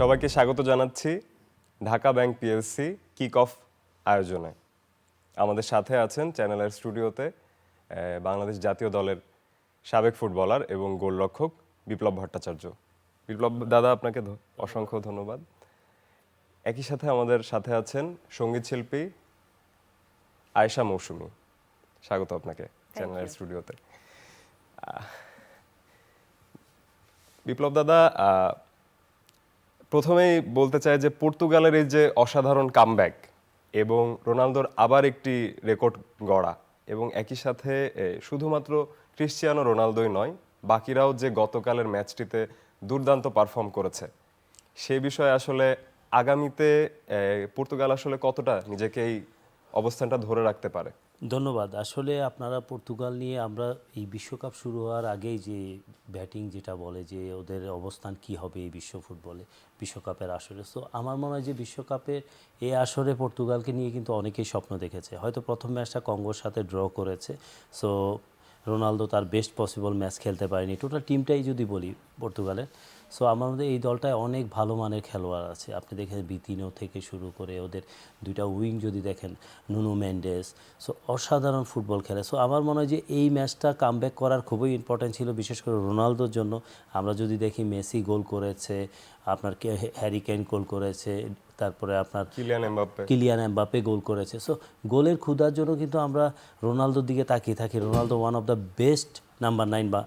সবাইকে স্বাগত জানাচ্ছি Dhaka bank PLC kick off আয়োজনে। আমাদের সাথে আছেন চ্যানেলের স্টুডিওতে বাংলাদেশ জাতীয় দলের সাবেক ফুটবলার এবং গোলরক্ষক বিপ্লব ভট্টাচার্য। বিপ্লব দাদা, আপনাকে অসংখ্য ধন্যবাদ। একই সাথে আমাদের সাথে আছেন সঙ্গীত শিল্পী আয়েশা মৌসুমী। স্বাগত আপনাকে চ্যানেলের স্টুডিওতে। বিপ্লব দাদা, প্রথমেই বলতে চাই যে পর্তুগালের এই যে অসাধারণ কামব্যাক এবং রোনালদোর আবার একটি রেকর্ড গড়া, এবং একই সাথে শুধুমাত্র ক্রিশ্চিয়ানো রোনালদোই নয়, বাকিরাও যে গতকালের ম্যাচটিতে দুর্দান্ত পারফর্ম করেছে, সে বিষয়ে আসলে আগামীতে পর্তুগাল আসলে কতটা নিজেকে এই অবস্থানটা ধরে রাখতে পারে? ধন্যবাদ। আসলে আপনারা পর্তুগাল নিয়ে আমরা এই বিশ্বকাপ শুরু হওয়ার আগেই যে ব্যাটিং যেটা বলে যে ওদের অবস্থান কি হবে এই বিশ্বকাপের আসরে, সো আমার মনে হয় যে বিশ্বকাপের এই আসরে পর্তুগালকে নিয়ে কিন্তু অনেকেই স্বপ্ন দেখেছে। হয়তো প্রথম ম্যাচটা কঙ্গোর সাথে ড্র করেছে, সো রোনালদো তার বেস্ট পসিবল ম্যাচ খেলতে পারেনি। টোটাল টিমটাই যদি বলি পর্তুগালের, সো আমার মধ্যে এই দলটায় অনেক ভালো মানের খেলোয়াড় আছে। আপনি দেখেন বিতিনো থেকে শুরু করে ওদের দুইটা উইং যদি দেখেন, নুনো মেন্ডেস, সো অসাধারণ ফুটবল খেলে। সো আমার মনে হয় যে এই ম্যাচটা কামব্যাক করার খুবই ইম্পর্টেন্ট ছিল, বিশেষ করে রোনালদোর জন্য। আমরা যদি দেখি মেসি গোল করেছে, আপনার হ্যারি কেইন গোল করেছে, তারপরে আপনার কিলিয়ান এমবাপ্পে গোল করেছে। সো গোলের ক্ষুধার জন্য কিন্তু আমরা রোনালদোর দিকে তাকিয়ে থাকি। Ronaldo one of the best number 9 বা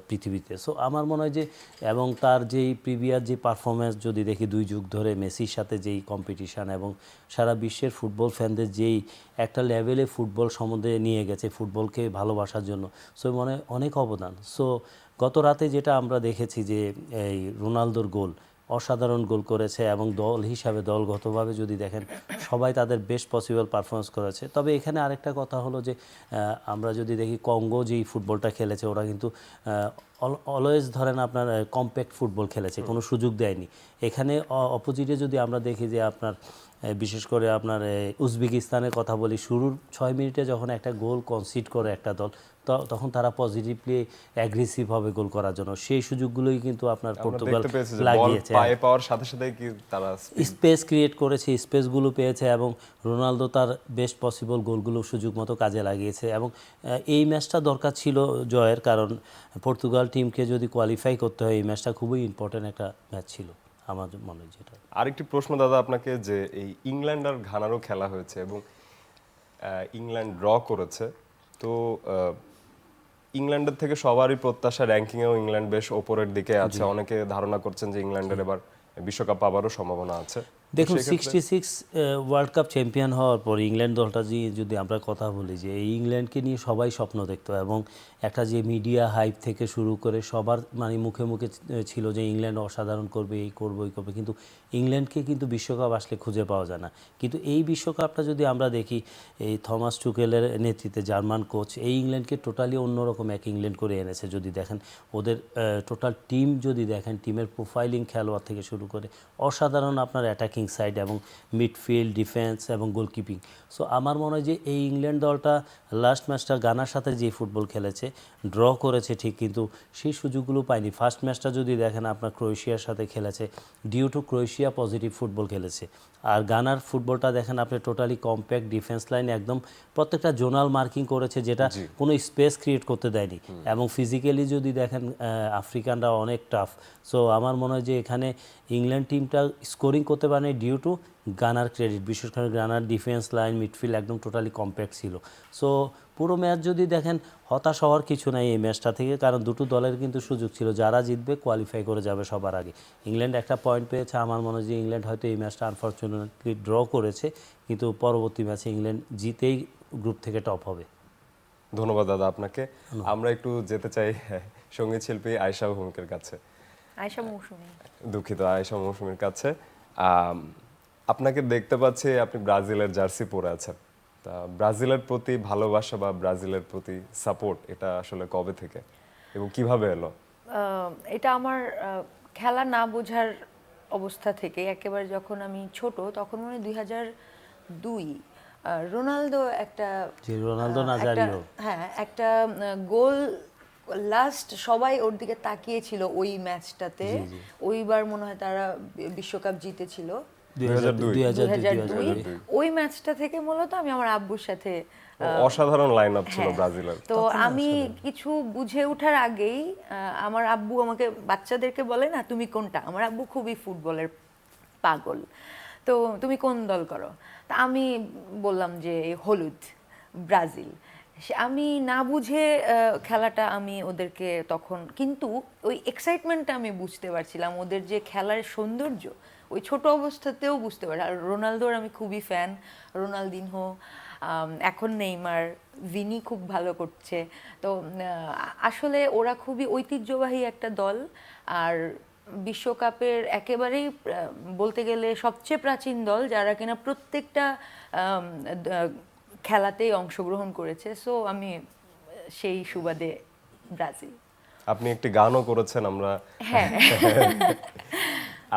পৃথিবীতে। সো আমার মনে হয় যে, এবং তার যেই প্রিভিয়াস যে পারফরমেন্স যদি দেখি 2 যুগ ধরে মেসির সাথে যেই কম্পিটিশান, এবং সারা বিশ্বের ফুটবল ফ্যানদের যেই একটা লেভেলে ফুটবল সম্বন্ধে নিয়ে গেছে, ফুটবলকে ভালোবাসার জন্য, সো মনে অনেক অবদান। সো গত রাতে যেটা আমরা দেখেছি যে এই রোনালদোর গোল, অসাধারণ গোল করেছে, এবং দল হিসাবে দলগতভাবে যদি দেখেন সবাই তাদের বেস্ট পসিবল পারফরমেন্স করেছে। তবে এখানে আরেকটা কথা হলো যে আমরা যদি দেখি কঙ্গো যেই ফুটবলটা খেলেছে, ওরা কিন্তু অলওয়েজ ধরেন আপনার কম্প্যাক্ট ফুটবল খেলেছে, কোনো সুযোগ দেয়নি। এখানে অপোজিটে যদি আমরা দেখি যে আপনার বিশেষ করে আপনার উজবেকিস্তানের কথা বলি, শুরুর 6 মিনিটে যখন একটা গোল কনসিড করে একটা দল, তখন তারা পজিটিভলি অ্যাগ্রেসিভ হবে গোল করার জন্য। সেই সুযোগগুলোই কিন্তু আপনার পর্তুগাল লাগিয়েছে, পায়ে পাওয়ার সাথে সাথে কি তারা স্পেস ক্রিয়েট করেছে, স্পেসগুলো পেয়েছে, এবং রোনালদো তার বেস্ট পসিবল গোলগুলো সুযোগ মতো কাজে লাগিয়েছে। এবং এই ম্যাচটা দরকার ছিল জয়ের, কারণ পর্তুগাল টিমকে যদি কোয়ালিফাই করতে হয় এই ম্যাচটা খুবই ইম্পর্ট্যান্ট একটা ম্যাচ ছিল আমার মনে হয়। যেটা আরেকটি প্রশ্ন দাদা আপনাকে, যে এই ইংল্যান্ড আর ঘানারও খেলা হয়েছে এবং ইংল্যান্ড ড্র করেছে, তো ইংল্যান্ডের থেকে সবারই প্রত্যাশা, র্যাঙ্কিংয়েও ইংল্যান্ড বেশ ওপরের দিকে আছে। অনেকে ধারণা করছেন যে ইংল্যান্ডের এবার বিশ্বকাপ পাবারও সম্ভাবনা আছে। দেখুন, 66 ওয়ার্ল্ড কাপ চ্যাম্পিয়ন হওয়ার পর ইংল্যান্ড দলটা যদি আমরা কথা বলি, যে এই ইংল্যান্ডকে নিয়ে সবাই স্বপ্ন দেখত, এবং একটা যে মিডিয়া হাইপ থেকে শুরু করে সবার মানে মুখে মুখে ছিল যে ইংল্যান্ড অসাধারণ করবে, এই করবে ওই করবে, কিন্তু ইংল্যান্ডকে কিন্তু বিশ্বকাপ আসলে খুঁজে পাওয়া যায় না। কিন্তু এই বিশ্বকাপটা যদি আমরা দেখি, এই থমাস টুকেলের নেতৃত্বে জার্মান কোচ এই ইংল্যান্ডকে টোটালি অন্যরকম এক ইংল্যান্ড করে এনেছে। যদি দেখেন ওদের টোটাল টিম, যদি দেখেন টিমের প্রোফাইলিং খেলোয়াড় থেকে শুরু করে অসাধারণ আপনার অ্যাটাকিং সাইড এবং মিডফিল্ড, ডিফেন্স এবং গোলকিপিং। সো আমার মনে হয় যে এই ইংল্যান্ড দলটা লাস্ট ম্যাচটা গানার সাথে যে ফুটবল খেলেছে, ড্র করেছে ঠিক, কিন্তু সেই সুযোগগুলো পায়নি। ফার্স্ট ম্যাচটা যদি দেখেন আপনার ক্রোয়েশিয়ার সাথে খেলেছে, due to Croatia positive football খেলেছে। আর গানার ফুটবলটা দেখেন আপনি টোটালি কম্প্যাক্ট ডিফেন্স লাইন, একদম প্রত্যেকটা জোনাল মার্কিং করেছে, যেটা কোনো স্পেস ক্রিয়েট করতে দেয়নি। এবং ফিজিক্যালি যদি দেখেন আফ্রিকানরা অনেক টাফ। সো আমার মনে হয় যে এখানে ইংল্যান্ড টিমটা স্কোরিং করতে পারেনি ডিউ টু গানার ক্রেডিট, বিশেষ করে গানার ডিফেন্স লাইন, মিডফিল্ড একদম টোটালি কম্প্যাক্ট ছিল। সো পুরো ম্যাচ যদি দেখেন, হতাশ হওয়ার কিছু নাই এই ম্যাচটা থেকে, কারণ দুটো দলের কিন্তু সুযোগ ছিল, যারা জিতবে কোয়ালিফাই করে যাবে সবার আগে। ইংল্যান্ড একটা পয়েন্ট পেয়েছে, আমার মনে হয় যে ইংল্যান্ড হয়তো এই ম্যাচটা আনফর্চুনেটলি ড্র করেছে, কিন্তু পরবর্তী ম্যাচে ইংল্যান্ড জিতেই গ্রুপ থেকে টপ হবে। ধন্যবাদ দাদা আপনাকে। আমরা একটু যেতে চাই সঙ্গীত শিল্পী আয়েশা ভৌমিকের কাছে। দুঃখিত, আয়েশা মৌসুমীর কাছে। আপনাকে দেখতে পাচ্ছি আপনি ব্রাজিলের জার্সি পরে আছেন। তা ব্রাজিলের প্রতি ভালোবাসা বা ব্রাজিলের প্রতি সাপোর্ট, এটা আসলে কবে থেকে এবং কিভাবে এলো? এটা আমার খেলা না বোঝার অবস্থা থেকে, একেবারে যখন আমি ছোট, তখন মনে হয় 2002 রোনালদো একটা রোনালদো নাজারিও, হ্যাঁ, একটা গোল লাস্ট সবাই ওর দিকে তাকিয়েছিল ওই ম্যাচটাতে। ওইবার মনে হয় তারা বিশ্বকাপ জিতেছিল 2002 2002। ওই ম্যাচটা থেকে মূলত আমি আমার আব্বুর সাথে অসাধারণ লাইন আপ ছিল হ্যাঁ। ব্রাজিলের। তো আমি কিছু বুঝে ওঠার আগেই আমার আব্বু আমাকে, বাচ্চাদেরকে বলে না তুমি কোনটা, আমার আব্বু খুবই ফুটবলের পাগল, তো তুমি কোন দল করো, তা আমি বললাম যে হলুদ, ব্রাজিল। আমি না বুঝে খেলাটা আমি ওদেরকে তখন, কিন্তু ওই এক্সাইটমেন্টটা আমি বুঝতে পারছিলাম, ওদের যে খেলার সৌন্দর্য ওই ছোট অবস্থাতেও বুঝতে পারি। আর রোনালদোর আমি খুবই ফ্যান, রোনালদিনহো, এখন নেইমার, ভিনি খুব ভালো করছে। তো আসলে ওরা খুবই ঐতিহ্যবাহী একটা দল, আর বিশ্বকাপের একেবারেই বলতে গেলে সবচেয়ে প্রাচীন দল, যারা কিনা প্রত্যেকটা খেলাতেই অংশগ্রহণ করেছে। সো আমি সেই সুবাদে ব্রাজিল। আপনি একটি গানও করেছেন, হ্যাঁ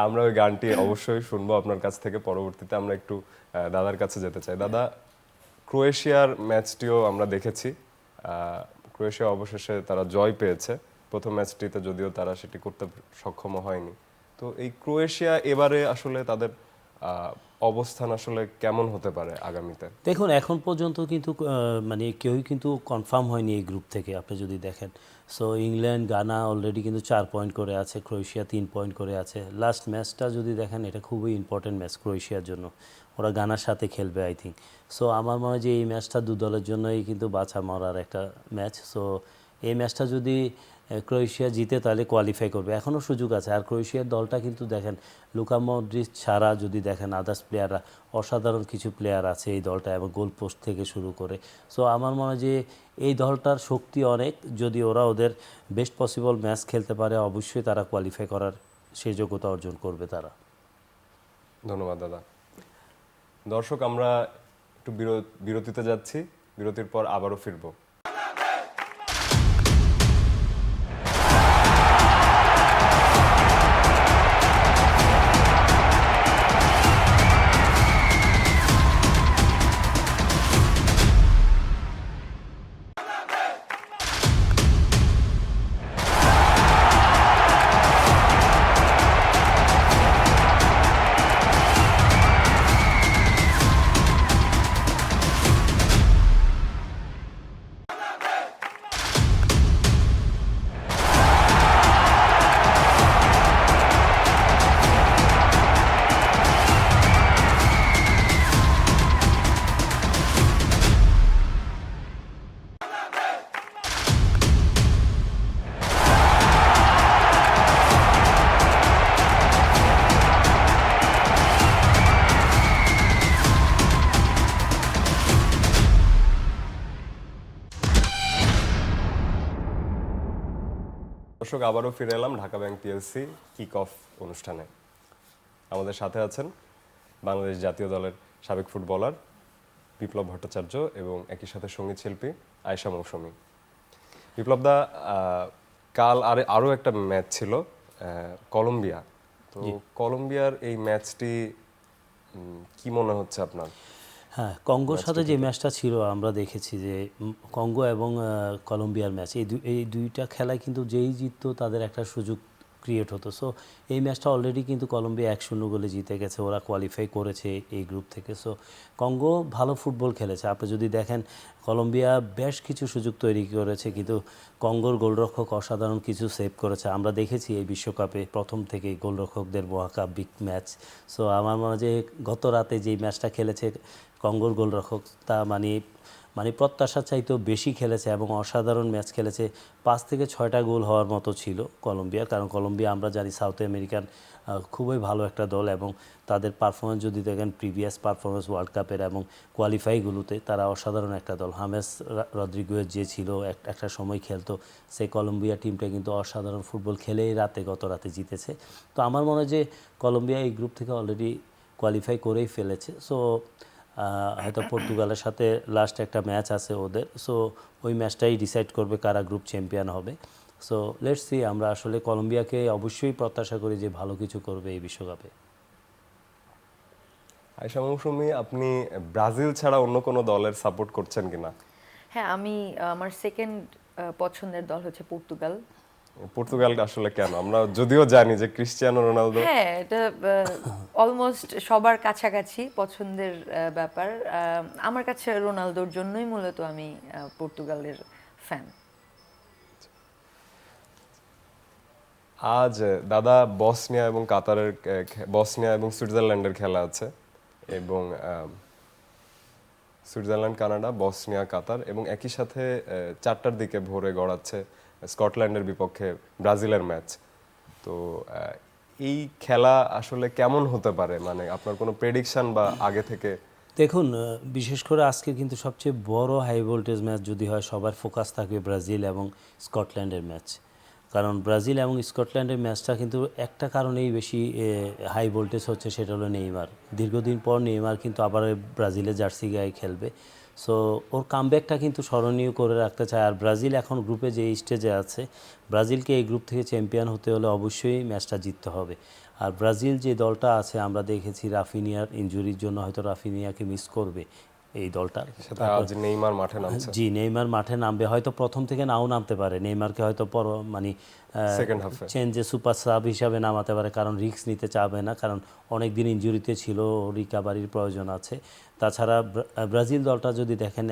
আমরা ওই গানটি অবশ্যই শুনবো আপনার কাছ থেকে। পরবর্তীতে আমরা একটু দাদার কাছে যেতে চাই। দাদা, ক্রোয়েশিয়ার ম্যাচটিও আমরা দেখেছি। ক্রোয়েশিয়া অবশেষে তারা জয় পেয়েছে। প্রথম ম্যাচটিতে যদিও তারা সেটি করতে সক্ষম হয়নি। তো এই ক্রোয়েশিয়া এবারে আসলে তাদের অবস্থান আসলে কেমন হতে পারে আগামীতে? দেখুন, এখন পর্যন্ত কিন্তু মানে কেউই কিন্তু কনফার্ম হয়নি এই গ্রুপ থেকে, আপনি যদি দেখেন। সো ইংল্যান্ড, গানা অলরেডি কিন্তু 4 পয়েন্ট করে আছে, ক্রোয়েশিয়া 3 পয়েন্ট করে আছে। লাস্ট ম্যাচটা যদি দেখেন, এটা খুবই ইম্পর্টেন্ট ম্যাচ ক্রোয়েশিয়ার জন্য, ওরা গানার সাথে খেলবে আই থিঙ্ক। সো আমার মনে হয় যে এই ম্যাচটা দু দলের জন্যই কিন্তু বাছা মরার একটা ম্যাচ। সো এই ম্যাচটা যদি ক্রোয়েশিয়া জিতে তাহলে কোয়ালিফাই করবে, এখনও সুযোগ আছে। আর ক্রোয়েশিয়ার দলটা কিন্তু দেখেন, লুকা মডরিচ ছাড়া যদি দেখেন আদার্স প্লেয়াররা, অসাধারণ কিছু প্লেয়ার আছে এই দলটা, এবং গোল পোস্ট থেকে শুরু করে। সো আমার মনে হয় যে এই দলটার শক্তি অনেক, যদি ওরা ওদের বেস্ট পসিবল ম্যাচ খেলতে পারে, অবশ্যই তারা কোয়ালিফাই করার সেই যোগ্যতা অর্জন করবে তারা। ধন্যবাদ দাদা। দর্শক, আমরা একটু বিরতিতে যাচ্ছি, বিরতির পর আবারও ফিরবো। দর্শক, আবারও ফিরে এলাম Dhaka bank PLC kick off অনুষ্ঠানে। আমাদের সাথে আছেন বাংলাদেশ জাতীয় দলের সাবেক ফুটবলার বিপ্লব ভট্টাচার্য এবং একই সাথে সঙ্গীত শিল্পী আয়েশা মৌসুমী। বিপ্লব দা, কাল আরও একটা ম্যাচ ছিল, কলম্বিয়া। তো কলম্বিয়ার এই ম্যাচটি কি মনে হচ্ছে আপনার? হ্যাঁ, কঙ্গোর সাথে যে ম্যাচটা ছিল আমরা দেখেছি যে কঙ্গো এবং কলম্বিয়ার ম্যাচ, এই দুইটা খেলায় কিন্তু যেই জিততো তাদের একটা সুযোগ ক্রিয়েট হতো। সো এই ম্যাচটা অলরেডি কিন্তু কলম্বিয়া 1-0 গোলে জিতে গেছে, ওরা কোয়ালিফাই করেছে এই গ্রুপ থেকে। সো কঙ্গো ভালো ফুটবল খেলেছে। আপনি যদি দেখেন, কলম্বিয়া বেশ কিছু সুযোগ তৈরি করেছে, কিন্তু কঙ্গোর গোলরক্ষক অসাধারণ কিছু সেভ করেছে। আমরা দেখেছি এই বিশ্বকাপে প্রথম থেকেই গোলরক্ষকদের মহাকাব্যিক ম্যাচ। সো আমার মনে হয় যে গত রাতে যেই ম্যাচটা খেলেছে কঙ্গোর গোলরক্ষক, তা মানে প্রত্যাশা চাইতেও বেশি খেলেছে এবং অসাধারণ ম্যাচ খেলেছে। 5 থেকে 6টা গোল হওয়ার মতো ছিল কলম্বিয়ার, কারণ কলম্বিয়া আমরা জানি সাউথ আমেরিকান খুবই ভালো একটা দল, এবং তাদের পারফরমেন্স যদি দেখেন প্রিভিয়াস পারফরমেন্স ওয়ার্ল্ড কাপের এবং কোয়ালিফাইগুলোতে, তারা অসাধারণ একটা দল। হামেস রদ্রিগুয়েজ যে ছিল একটা সময় খেলতো, সেই কলম্বিয়া টিমটা কিন্তু অসাধারণ ফুটবল খেলেই গত রাতে জিতেছে। তো আমার মনে হয় যে কলম্বিয়া এই গ্রুপ থেকে অলরেডি কোয়ালিফাই করেই ফেলেছে। সো হয়তো পর্তুগালের সাথে লাস্ট একটা ম্যাচ আছে ওদের, সো ওই ম্যাচটাই ডিসাইড করবে কারা গ্রুপ চ্যাম্পিয়ন হবে। সো লেটস সি, আমরা আসলে কলম্বিয়াকে অবশ্যই প্রত্যাশা করি যে ভালো কিছু করবে এই বিশ্বকাপে। আয়েশা মৌসুমী, আপনি ব্রাজিল ছাড়া অন্য কোনো দলের সাপোর্ট করছেন কিনা? হ্যাঁ, আমি আমার সেকেন্ড পছন্দের দল হচ্ছে পর্তুগাল। পর্তুগাল আসলে কেন? আমরা যদিও জানি যে ক্রিস্টিয়ানো রোনালদো হ্যাঁ, এটা অলমোস্ট সবার কাছাকাছি পছন্দের ব্যাপার। আমার কাছে রোনালদোর জন্যই মূলত আমি পর্তুগালের ফ্যান। আজ দাদা বসনিয়া এবং কাতারের বসনিয়া এবং সুইজারল্যান্ডের খেলা আছে এবং সুইজারল্যান্ড, কানাডা, বসনিয়া, কাতার এবং একই সাথে 4টার দিকে ভোরে গড়াচ্ছে স্কটল্যান্ডের বিপক্ষে ব্রাজিলের ম্যাচ। তো এই খেলা আসলে কেমন হতে পারে, মানে আপনার কোনো প্রেডিকশন বা আগে থেকে? দেখুন, বিশেষ করে আজকে কিন্তু সবচেয়ে বড় হাই ভোল্টেজ ম্যাচ যদি হয়, সবার ফোকাস থাকবে ব্রাজিল এবং স্কটল্যান্ডের ম্যাচ। কারণ ব্রাজিল এবং স্কটল্যান্ডের ম্যাচটা কিন্তু একটা কারণেই বেশি হাই ভোল্টেজ হচ্ছে, সেটা হলো নেইমার। দীর্ঘদিন পর নেইমার কিন্তু আবার ব্রাজিলের জার্সি গায়ে খেলবে। সো ওর কামব্যাকটা কিন্তু স্মরণীয় করে রাখতে চায়। আর ব্রাজিল এখন গ্রুপে যে স্টেজে আছে, ব্রাজিলকে এই গ্রুপ থেকে চ্যাম্পিয়ন হতে হলে অবশ্যই ম্যাচটা জিততে হবে। আর ব্রাজিল যে দলটা আছে, আমরা দেখেছি রাফিনিয়ার ইনজুরির জন্য হয়তো রাফিনিয়াকে মিস করবে এই দলটা। সেটা আজ নেইমার মাঠে নামছে জি, নেইমার মাঠে নামবে, হয়তো প্রথম থেকে নাও নামতে পারে। নেইমারকে হয়তো মানে সেকেন্ড হাফে চেঞ্জে সুপার সাব হিসাবে নামাতে পারে, কারণ রিস্ক নিতে চাবে না, কারণ অনেক দিন ইনজুরিতে ছিল, রিকাভারির প্রয়োজন আছে। তাছাড়া ব্রাজিল দলটা যদি দেখেন,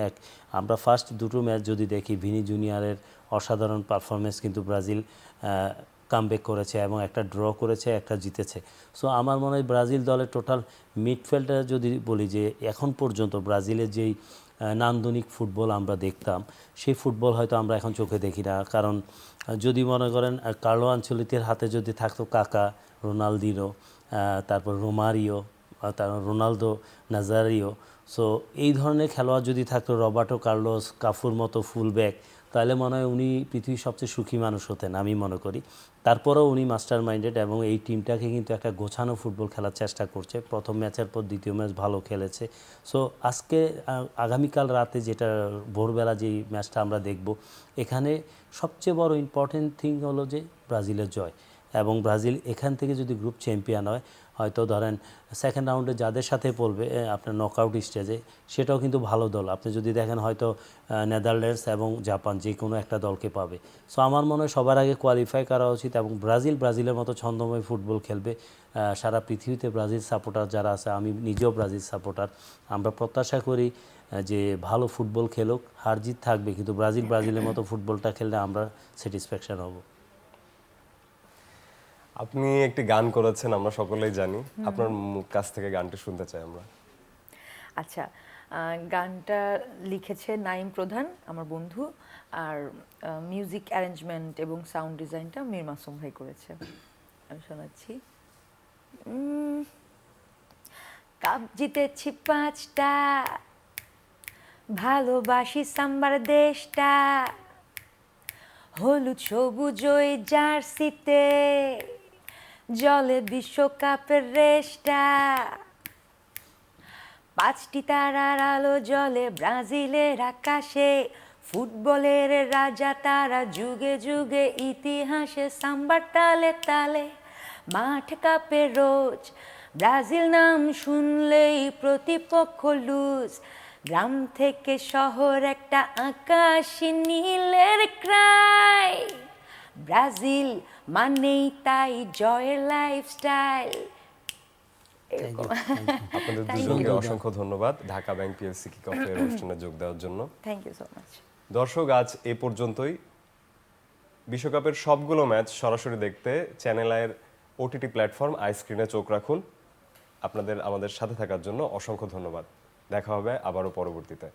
আমরা ফার্স্ট দুটো ম্যাচ যদি দেখি, ভিনি জুনিয়রের অসাধারণ পারফরমেন্স, কিন্তু ব্রাজিল কামব্যাক করেছে এবং একটা ড্র করেছে, একটা জিতেছে। সো আমার মনে হয় ব্রাজিল দলের টোটাল মিডফিল্ডে যদি বলি যে এখন পর্যন্ত ব্রাজিলের যেই নান্দনিক ফুটবল আমরা দেখতাম, সেই ফুটবল হয়তো আমরা এখন চোখে দেখি না। কারণ যদি মনে করেন কার্লো আনচেলত্তির হাতে যদি থাকতো কাকা, রোনালদিনো, তারপর রোমারিও, তারপর রোনালদো নাজারিও, সো এই ধরনের খেলোয়াড় যদি থাকতো, রবার্টো কার্লোস, কাফুর মতো ফুলব্যাক, তাহলে মনে হয় উনি পৃথিবীর সবচেয়ে সুখী মানুষ হতেন, আমি মনে করি। তারপরেও উনি মাস্টার মাইন্ডেড এবং এই টিমটাকে কিন্তু একটা গোছানো ফুটবল খেলার চেষ্টা করছে। প্রথম ম্যাচের পর দ্বিতীয় ম্যাচ ভালো খেলেছে। সো আজকে আগামীকাল রাতে যেটা ভোরবেলা যেই ম্যাচটা আমরা দেখব, এখানে সবচেয়ে বড় ইম্পর্টেন্ট থিং হলো যে ব্রাজিলের জয়। এবং ব্রাজিল এখান থেকে যদি গ্রুপ চ্যাম্পিয়ন হয়, হয়তো ধরেন সেকেন্ড রাউন্ডে যাদের সাথে পড়বে আপনার নকআউট স্টেজে, সেটাও কিন্তু ভালো দল। আপনি যদি দেখেন হয়তো নেদারল্যান্ডস এবং জাপান যে কোনো একটা দলকে পাবে। সো আমার মনে হয় সবার আগে কোয়ালিফাই করা উচিত এবং ব্রাজিলের মতো ছন্দময় ফুটবল খেলবে। সারা পৃথিবীতে ব্রাজিল সাপোর্টার যারা আছে, আমি নিজেও ব্রাজিল সাপোর্টার, আমরা প্রত্যাশা করি যে ভালো ফুটবল খেলুক, হার জিত থাকবে, কিন্তু ব্রাজিলের মতো ফুটবলটা খেললে আমরা স্যাটিসফ্যাকশন হব। আপনি একটি গান করেছেন, আমরা সকলেই জানি। আপনার কাছ থেকে গানটি শুনতে চাই আমরা। আচ্ছা, গানটা লিখেছে নাইম প্রধান, আমার বন্ধু, আর মিউজিক অ্যারেঞ্জমেন্ট এবং সাউন্ড ডিজাইনটা মীর মাসুম ভাই করেছে। আমি শোনাচ্ছি। কাপ জিতেছি 5টা, ভালোবাসি সাম্বার দেশটা, হলুদ সবুজ ওই জার্সিতে জলে বিশ্বকাপের রেশটা, 5টি তারার আলো জলে ব্রাজিলের আকাশে, ফুটবলের রাজা তারা যুগে যুগে ইতিহাসে, সাম্বার তালে তালে মাঠ কাঁপে রোজ, ব্রাজিল নাম শুনলেই প্রতিপক্ষ লুজ, গ্রাম থেকে শহর একটা আকাশি নীলের ক্রাই, ব্রাজিল মানেই তাই জয়ের লাইফস্টাইল। আপনাদের দুজনকে অসংখ্য ধন্যবাদ ঢাকা ব্যাংক পিএলসি কিক অফের অনুষ্ঠানে যোগ দেওয়ার জন্য। Thank you so much. দর্শক, আজ এই পর্যন্তই। বিশ্বকাপের সবগুলো ম্যাচ সরাসরি দেখতে চ্যানেল আইয়ের ওটিটি প্ল্যাটফর্ম আইস্ক্রিনে চোখ রাখুন। আমাদের সাথে থাকার জন্য অসংখ্য ধন্যবাদ। দেখা হবে আবারও পরবর্তীতে।